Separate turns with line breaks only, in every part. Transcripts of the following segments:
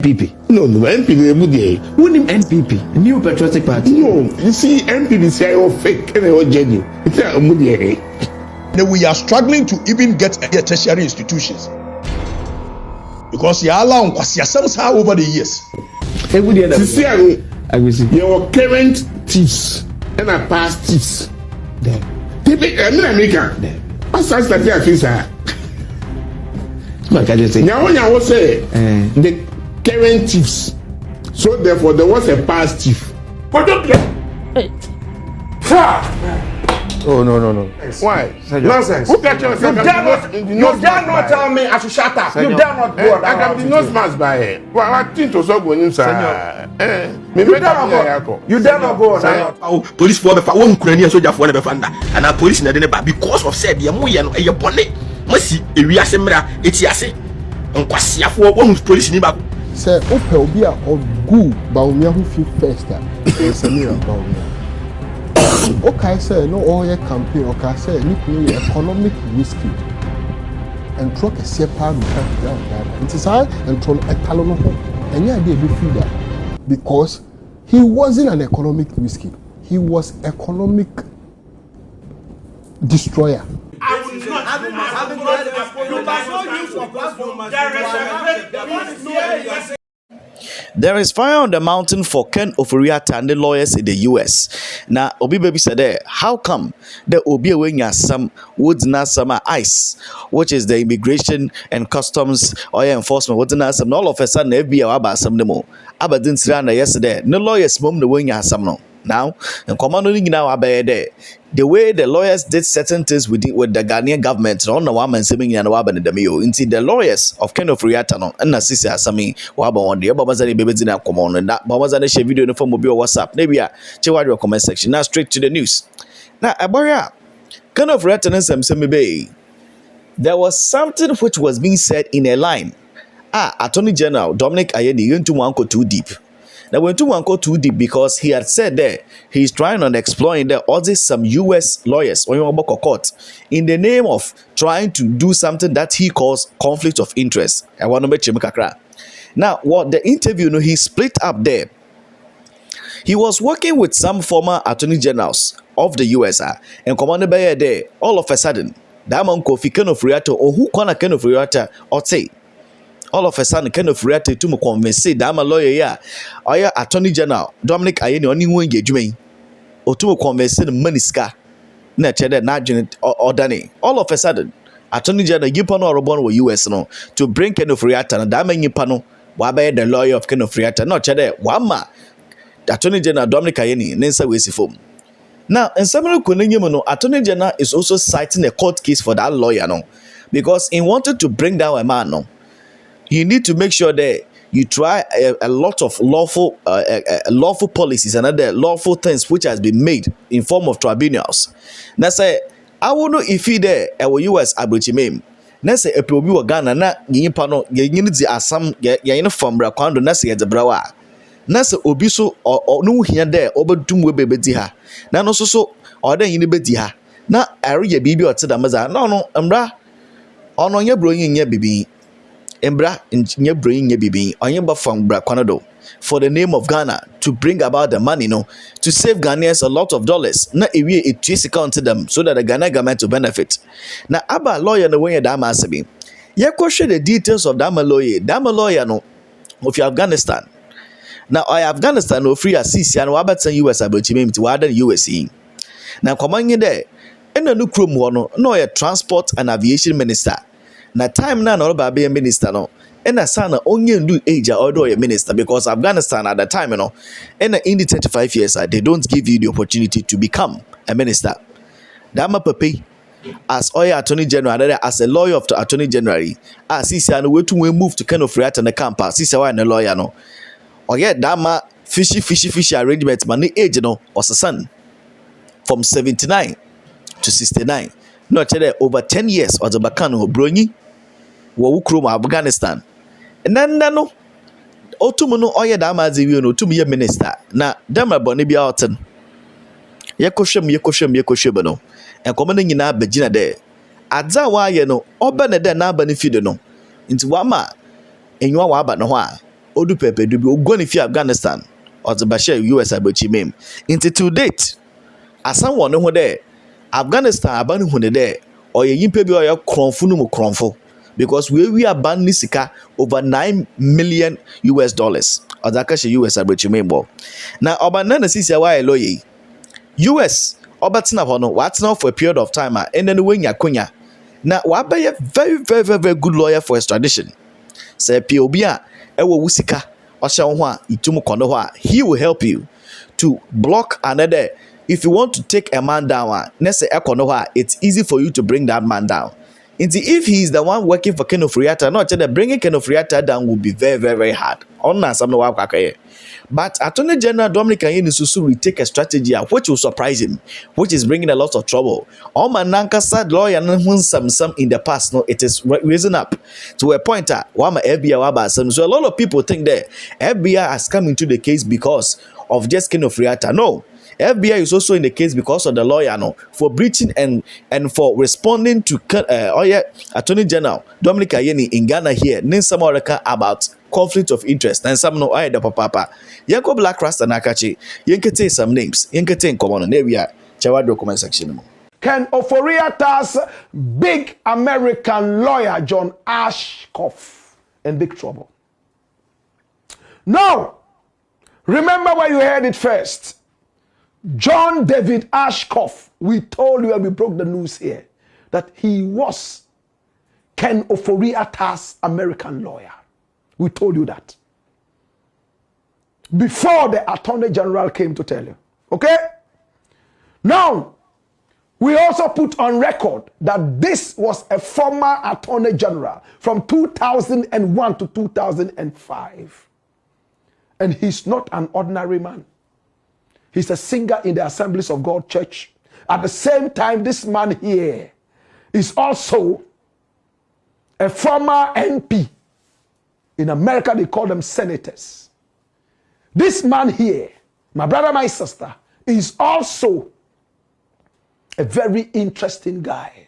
NPP.
No, NPP.
Who named NPP? New Patriotic Party.
No, you see, NPP say you're fake and you're genuine. It's a Mudi.
We are struggling to even get tertiary institutions because you allow us over the years.
You see, your current thieves and our past thieves. I'm American. What's that that you say? Now, when I was say the current thieves, so therefore there was a past thief. But don't get.
Oh no.
Why?
Nonsense.
Who got you?
You dare not tell me I should shut up. You dare not go.
I can be no smarts by it. Well, I think to so going inside.
You dare not go.
Police for the one Ukrainian soldier for the fanda, and our police in the because of said the Moyan and your bonnet. Must a reassembler, it's yasi. And Quasia for one police in Ibaku.
Sir, Opel be a good Baumia who feel first. It's a mirror Baumia. Okay, sir, no oil campaign, okay, sir, nuclear economic whiskey. And truck a separate down. It is high and troll a talon and yeah, they be free that. Because he wasn't an economic whiskey, he was economic destroyer.
There is fire on the mountain for Ken Ofori and the lawyers in the US. Now, Obi Baby said there, how come the Obi Wenya some would not summer ICE, which is the immigration and customs oil enforcement, would not some all of a sudden FBI about some demo. Aberdeen Sranda yesterday, no lawyers mum the Wenya some no. Now, and commanding now there. The way the lawyers did certain things with the Ghanaian government, on the woman saying and waban in the meal, into the lawyers of Ken of Riatano and Assisi Asami, Waba on the Babazani babies in our command, and that Babazani share video in the form of your WhatsApp. Maybe a check comment section. Now straight to the news. Now, Abaria, Ken of Riatano Semi Bay. There was something which was being said in a line. Attorney General Dominic Ayini, you into one go too deep. Now, when to one go too deep because he had said there he's trying on exploring the odds some US lawyers or court in the name of trying to do something that he calls conflict of interest. I want to make Chimikakra. Now, what the interview, he split up there. He was working with some former attorney generals of the US and Commander Bayer there. All of a sudden, that man Kofi Ken of Riata or who corner Ken of Riata or say. All of a sudden, kind of reacted to me convince that I'm a lawyer, or your attorney general, Dominic Ayini, only one engagement, or to convince the Maniska, Nature, Nagent, or Danny. All of a sudden, attorney general, Yipano or Robon were US no, to bring kind of reactor and Daman Yipano, Wabe, the lawyer of kind of reactor, not Chade, Wama, attorney general Dominic Ayini, Nensa Wesifum. Now, in some of the attorney general is also citing a court case for that lawyer, no, because he wanted to bring down a man, no. You need to make sure that you try a lot of lawful policies and other lawful things which has been made in form of tribunals. Now say, I won't know if he there our US abrichimem. Now say a probi wa Ghana na yimpano yinidi asam ya from Brakwando na say the brawa. Now say obiso or no here there obetum we bebedi ha. Na no so or then yini bedi ha. Na ari ya bibi or tada maza. No mbra ono ye bro yin ye bibi. Embra nye bring nye bibi onyeba from Brakwando for the name of Ghana to bring about the money, to save Ghanaians a lot of dollars. Na ewie it twist account to them so that the Ghana government to benefit. Now, Abba lawyer no way that masabi. Ye question the details of that lawyer no of Afghanistan. Now, Afghanistan no free assist and Wabatan US abuchimim to other USE. Now, command there. And the new chrome one no a transport and aviation minister. Na time na no ba be minister no and na sana onye ndu age or a minister because Afghanistan at the time and in the 35 years they don't give you the opportunity to become a minister. Dama Pepe as oil attorney general as a lawyer of the attorney general as he said we to move to kind of react on the campus he said a lawyer no or yet dama fishy arrangement man age no was a son from 79 to 69 no chere over 10 years or the bakano broni wo ukrom Afghanistan and then no otumu no oye da amazi wi no otumu ye minister na dama boni bia oten yekohwem no enkomo no nyina bagina de adza wa ye no oba ne de na aba ne fide no nti wa ma enwa wa aba no ho a odu pepe do bi ogoni fi Afghanistan or the Bashir US abachi into to date asan won ho there Afghanistan abanu hu there or ye yimpe bi oya kronfo no mu kronfo because we are banning sika over $9 million or that cash US abachi bo na obanana sisi wa lawyer US obatina ho no watina for a period of time and then when yakonya na wabaye very good lawyer for extradition say POB a ewo wusika ohye ho a itum kono ho a he will help you to block another if you want to take a man down na say ekono ho a it's easy for you to bring that man down. If he is the one working for Ken Ofori-Atta, not that bringing Ken Ofori-Atta down will be very hard. But Attorney General Dominic Ayini will take a strategy which will surprise him, which is bringing a lot of trouble. All Mananka sad lawyer some in the past, no, it is risen up to a point that so a lot of people think that FBI has come into the case because of just Ken Ofori-Atta. No. FBI is also in the case because of the lawyer for breaching and for responding to Attorney General Dominic Ayini in Ghana here. Nin some about conflict of interest and some no the papa. Yanko Black Rasta Nakachi. Yankete some names. Yankete in common. There we are. Chawa document section.
Ken Ofori-Atta's big American lawyer John Ashcroft in big trouble. Now, remember where you heard it first. John David Ashcroft, we told you and we broke the news here that he was Ken Ofori-Atta's American lawyer. We told you that before the Attorney General came to tell you. Okay? Now, we also put on record that this was a former Attorney General from 2001 to 2005. And he's not an ordinary man. He's a singer in the Assemblies of God Church. At the same time, this man here is also a former NP. In America, they call them senators. This man here, my brother, my sister, is also a very interesting guy.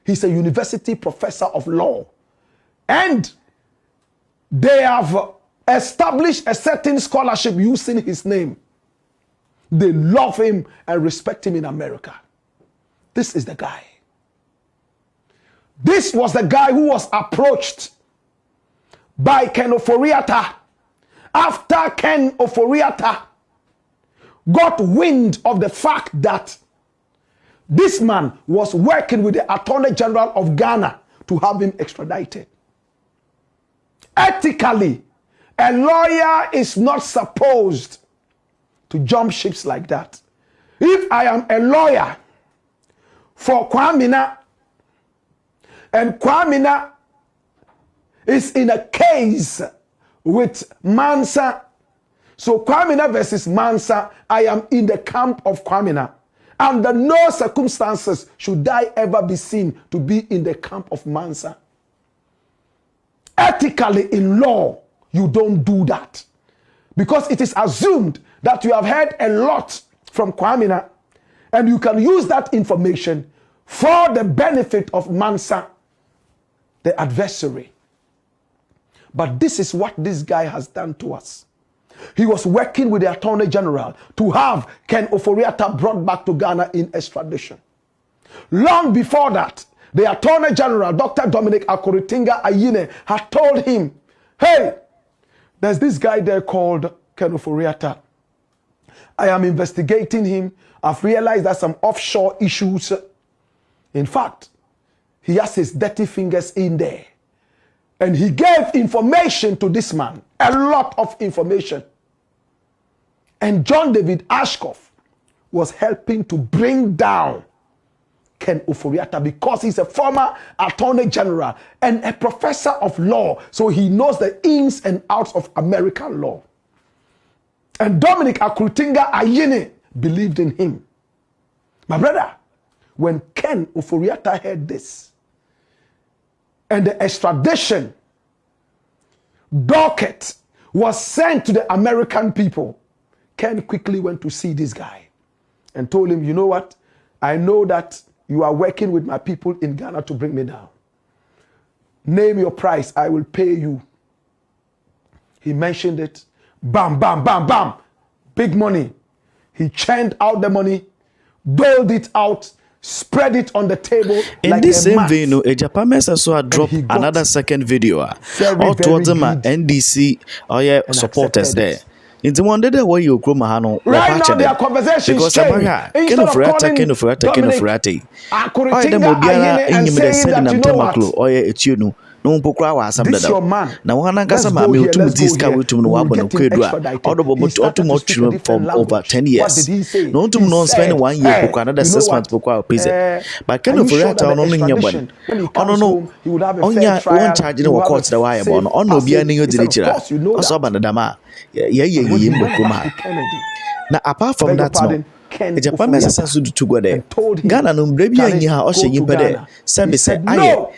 He's a university professor of law. And they have established a certain scholarship using his name. They love him and respect him in America. This is the guy. This was the guy who was approached by Ken Ofori-Atta after Ken Ofori-Atta got wind of the fact that this man was working with the Attorney General of Ghana to have him extradited. Ethically, a lawyer is not supposed to jump ships like that. If I am a lawyer for Kwamina and Kwamina is in a case with Mansa, so Kwamina versus Mansa, I am in the camp of Kwamina. Under no circumstances should I ever be seen to be in the camp of Mansa. Ethically in law, you don't do that. Because it is assumed that you have heard a lot from Kwamina and you can use that information for the benefit of Mansa, the adversary. But this is what this guy has done to us. He was working with the Attorney General to have Ken Ofori-Atta brought back to Ghana in extradition. Long before that, the Attorney General, Dr. Dominic Ayini, had told him, hey, there's this guy there called Ken Ofori-Atta. I am investigating him. I've realized there's some offshore issues. In fact, he has his dirty fingers in there. And he gave information to this man, a lot of information. And John David Ashcroft was helping to bring down Ken Ofori-Atta because he's a former Attorney General and a professor of law. So he knows the ins and outs of American law. And Dominic Ayini believed in him. My brother, when Ken Ofori-Atta heard this, and the extradition docket was sent to the American people, Ken quickly went to see this guy and told him, you know what? I know that you are working with my people in Ghana to bring me down. Name your price, I will pay you. He mentioned it. Bam, bam, bam, bam. Big money. He churned out the money, doled it out, spread it on the table.
In
like
this
a
same
mat.
vein, Ejapamesa also dropped
he got
another second video.
very,
All towards them
very greedy
NDC or yeah supporters
accepted
there.
it.
Into one day where you go mahano
Right now, their conversation
because
changed.
Ken of Furata. Oh, them will be in the said in Tamaklo or it's you know. No pokra wa asam
This
dada.
your man.
Na wana kasa
Let's
ma
go
me
here,
otum
let's go
diska
here.
we tum no
We will
wabo no
get him
kwedua.
extradited.
Odo bobo
He started
otum
to speak a
otum
different
from over
language.
10
What
years.
did he say?
No otum
He
no spend
said,
1 year
hey,
pokra another
you know
6
what?
months pokra pese. But Ken
Are
of
you sure
Furata
that
no
the
nya
extradition,
bon.
when he
Ono
comes
no
home, he would have a fair
onya
trial,
won charge
he
no
will have
court
a
da why
safe
bon. Ono bia
passage.
ne yo
He said, of
dirichira.
course, you know
Oso
that.
bandama. Yeah
And when he
yim
went
kuma.
back to Kennedy,
Now apart from
beg your
that no.
pardon, Ken
Japan mesa
Ofori
sensu to go there.
and told him,
Ghana no brebi
Charlie,
anyi ha o
go
hye
to
yimpa de.
Ghana.
Sabe
He
se
said,
aye
no.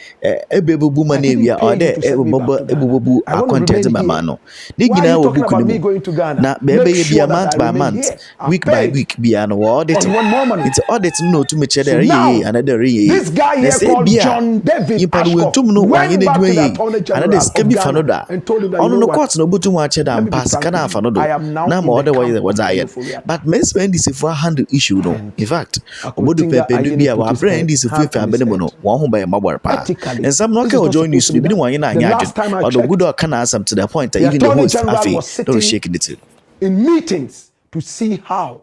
ebebubu ma
I
na
didn't
ewia
pay
o
you
de
to send me back to Ghana.
ebububu
I want to
akontent
remain
ma ma
here.
no. Ni
Why are
nyina
you
wo
talking
buku
about
ni
me
mu.
going to Ghana?
Na
Make
bebe ye
sure
bia
that
month
I
by
remain
month,
here. I've
week by
paid.
week bia no audit.
But you want more money.
It's audit no to me chere
So
ye
now,
another ye.
this guy here called John David
Yimpa no
Ashcroft
tum no
went
wanye ne
back to
dwe
the
ye.
Attorney General
Another
of
skebi
Ghana
fanoda.
and told him that, you
Ono
know
no
what?
court no butu wa che da
Let me be
pass
frank
kana
with you.
fanodo.
I am now
Na
in
ma
the
order wa
camp of
zayen.
Ofori.
But most NDC for handle issue no. In fact, obodu
Akotinga
pepe du bia
Ayini
wa
put his
brand NDC
hand
fufu
on his
abene mo no.
head.
Won ho ba mabwar pa.
Ethically,
And some no
this
ka
is not
ojo news
supposed to
bi
be
ni wanye na
done. The
anya
last time I
adwene. Odo
checked,
good kana asam to the point that
the
even the
Attorney
host
General
afi
was
don't
sitting
shake it.
in meetings to see how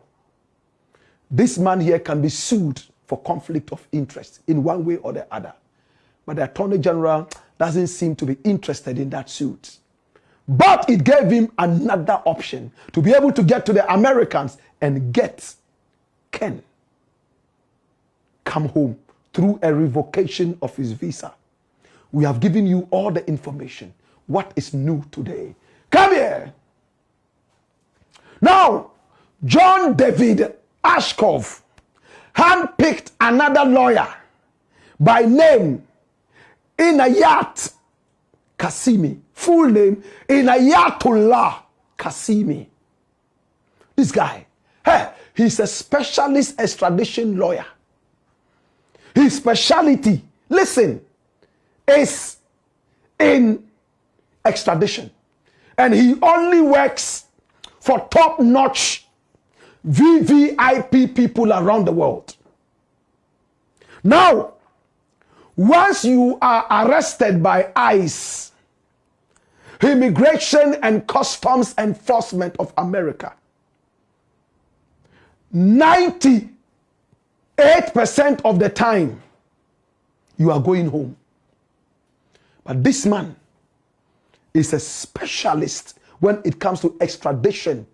this man here can be sued for conflict of interest in one way or the other. But the Attorney General doesn't seem to be interested in that suit. But it gave him another option to be able to get to the Americans and get Ken come home through a revocation of his visa. We have given you all the information. What is new today? Come here. Now, John David Ashcroft handpicked another lawyer by name Inayat Casimi. Full name Inayatullah Casimi. This guy, hey, he's a specialist extradition lawyer. His specialty, listen, is in extradition. And he only works for top-notch VVIP people around the world. Now, once you are arrested by ICE, Immigration and Customs Enforcement of America, 98% of the time, you are going home. But this man is a specialist when it comes to extradition.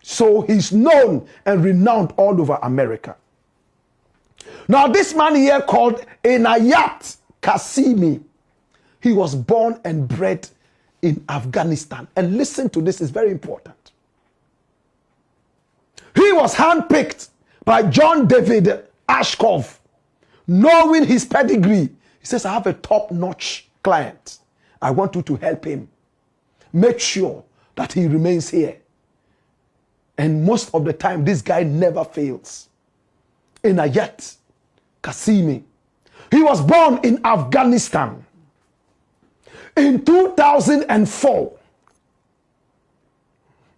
So he's known and renowned all over America. Now this man here called Inayat Casimi, he was born and bred in Afghanistan. And listen to this, it's very important. He was handpicked by John David Ashcroft, knowing his pedigree. He says, I have a top-notch client. I want you to help him. Make sure that he remains here. And most of the time, this guy never fails. Inayat Casimi. He was born in Afghanistan. In 2004,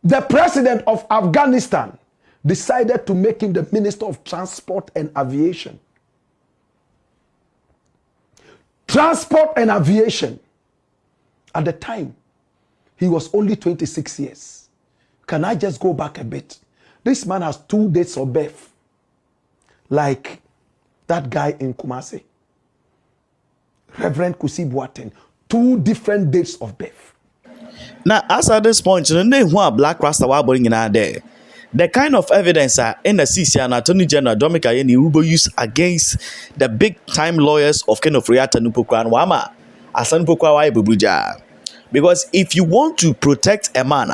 the president of Afghanistan decided to make him the Minister of Transport and Aviation. Transport and Aviation. At the time, he was only 26 years. Can I just go back a bit? This man has 2 dates of birth. Like that guy in Kumasi. Reverend Kusi Boateng. 2 different dates of birth.
Now, as at this point, you know who Black Rasta were bringing out there. The kind of evidence in the CC and Attorney General Dominic Ayini will be used against the big-time lawyers of Ken Ofori and Wama Asanpokwa Bubuja. Because if you want to protect a man,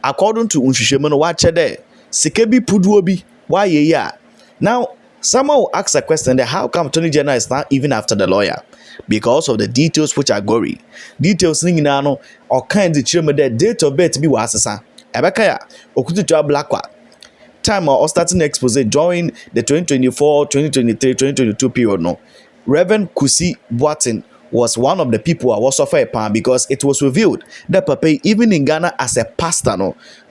according to Unshishemono Wachede, Sikebi Puduobi, why ya? Now, someone will ask a question that how come Attorney General is not even after the lawyer? Because of the details which are gory. Details ningino or kind of children that date of birth be wasasa. Ebekaya, Okutu Blackwa. Time or starting expose during the 2024, 2023, 2022 period. No. Reverend Kusi Boateng was one of the people I was suffer pan because it was revealed that Papa, even in Ghana as a pastor,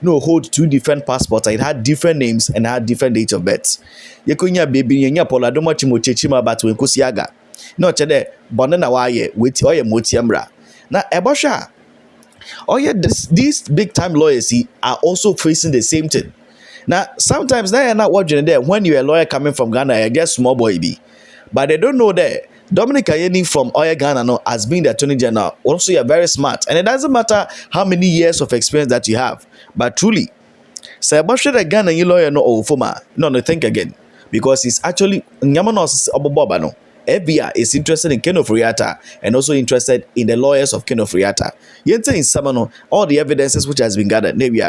no hold two different passports. It had different names and had different dates of birth. Yekunya baby yenya pola domo chimochechima but when kusiaga. No chede bonena waye with oye motiamra. Na ebosha. Oh yeah, these big time lawyers are also facing the same thing. Now, sometimes they are not watching there when you're a lawyer coming from Ghana, you're just small boy be. But they don't know that Dominic Ayini from Oya Ghana has been the Attorney General. Also, you're very smart. And it doesn't matter how many years of experience that you have. But truly, say about the Ghana lawyer no think again. Because it's actually Nyamanos Obobobano. FBI is interested in Ken Ofori and also interested in the lawyers of Ken Ofori. Yente in Samano, all the evidences which has been gathered. Maybe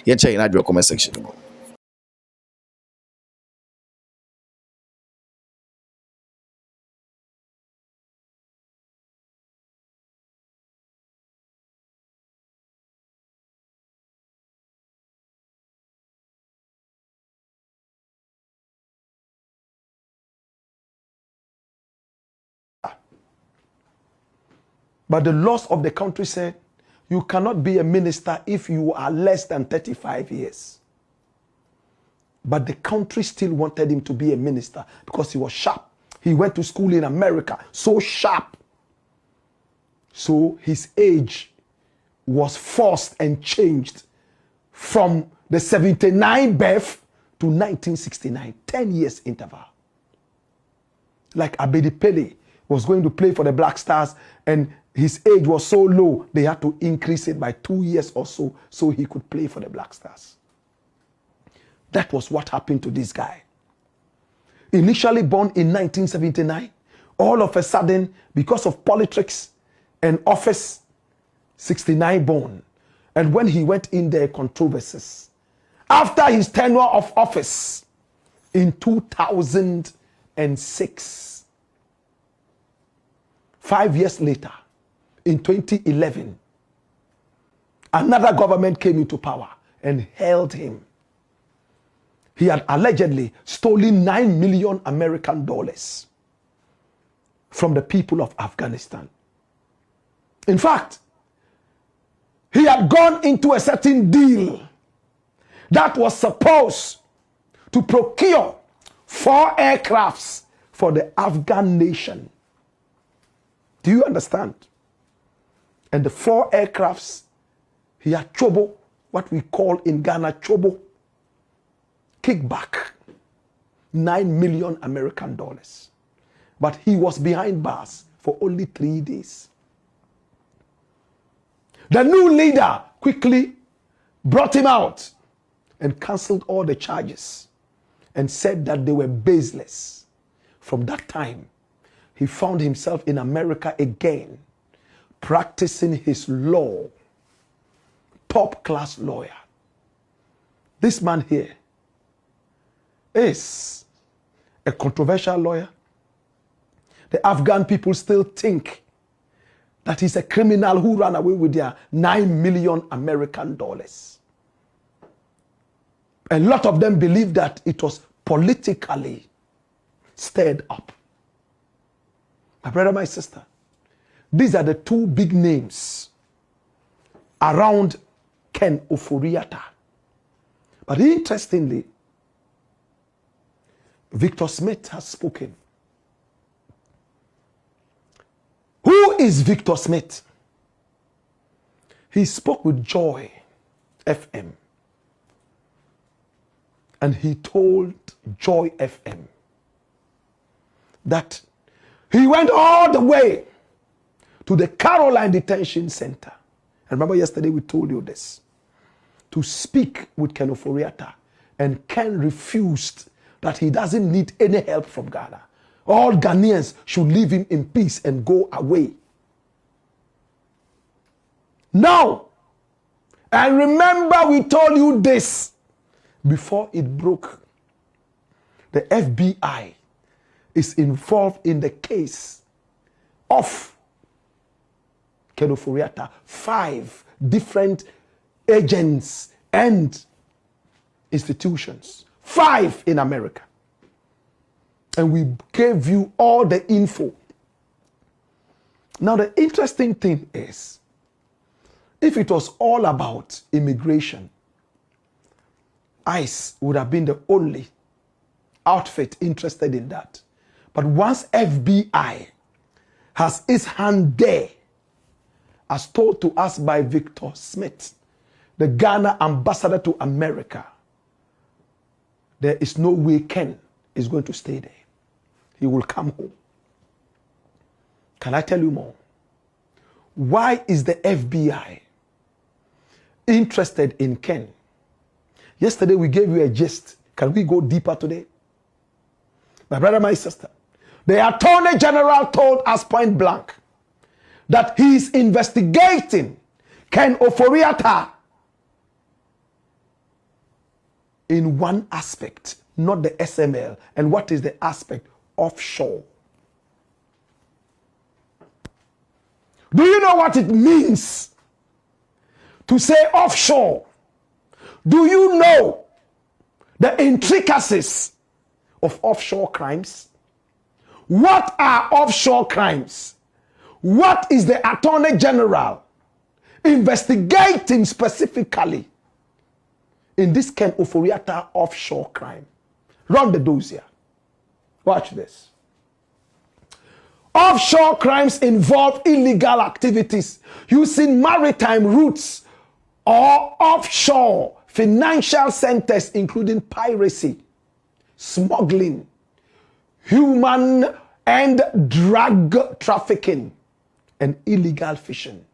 Yencha in your comment section.
But the laws of the country said you cannot be a minister if you are less than 35 years. But the country still wanted him to be a minister because he was sharp. He went to school in America, so sharp. So his age was forced and changed from the 79 birth to 1969, 10 years interval. Like Abedi Pele was going to play for the Black Stars and his age was so low, they had to increase it by 2 years or so he could play for the Black Stars. That was what happened to this guy. Initially born in 1979, all of a sudden, because of politics and office, 69 born. And when he went in the controversies, after his tenure of office in 2006, 5 years later, in 2011, another government came into power and held him. He had allegedly stolen $9 million American dollars from the people of Afghanistan. In fact, he had gone into a certain deal that was supposed to procure 4 aircrafts for the Afghan nation. Do you understand? And the 4 aircrafts, he had chobo, what we call in Ghana chobo, kickback, $9 million American dollars. But he was behind bars for only 3 days. The new leader quickly brought him out and cancelled all the charges and said that they were baseless. From that time, he found himself in America again, practicing his law, top-class lawyer. This man here is a controversial lawyer. The Afghan people still think that he's a criminal who ran away with their $9 million American dollars. A lot of them believe that it was politically stirred up. My brother, my sister, these are the 2 big names around Ken Ofori. But interestingly, Victor Smith has spoken. Who is Victor Smith? He spoke with Joy FM. And he told Joy FM that he went all the way to the Caroline Detention Center. And remember yesterday we told you this. To speak with Ken Ofori. And Ken refused that he doesn't need any help from Ghana. All Ghanaians should leave him in peace and go away. Now, and remember we told you this before it broke. The FBI is involved in the case of Ken Ofori. 5 different agents and institutions. 5 in America. And we gave you all the info Now, the interesting thing is, if it was all about immigration, ICE would have been the only outfit interested in that. But once FBI has its hand there, as told to us by Victor Smith, the Ghana ambassador to America, there is no way Ken is going to stay there. He will come home. Can I tell you more? Why is the FBI interested in Ken? Yesterday we gave you a gist. Can we go deeper today? My brother, my sister, the Attorney General told us point blank that he is investigating Ken Ofori Atta in one aspect, not the SML. And what is the aspect? Offshore. Do you know what it means to say offshore? Do you know the intricacies of offshore crimes? What are offshore crimes? What is the Attorney General investigating specifically in this Ken Ofori Atta offshore crime? Run the dossier. Watch this. Offshore crimes involve illegal activities using maritime routes or offshore financial centers, including piracy, smuggling, human and drug trafficking, and illegal fishing,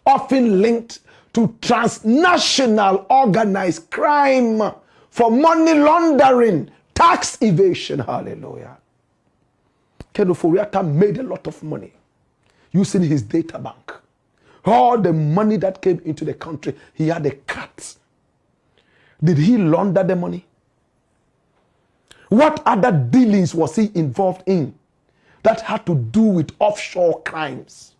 often linked to transnational organized crime for money laundering, tax evasion. Hallelujah. Ken Ofori Atta made a lot of money using his data bank. All the money that came into the country, he had a cut. Did he launder the money? What other dealings was he involved in that had to do with offshore crimes?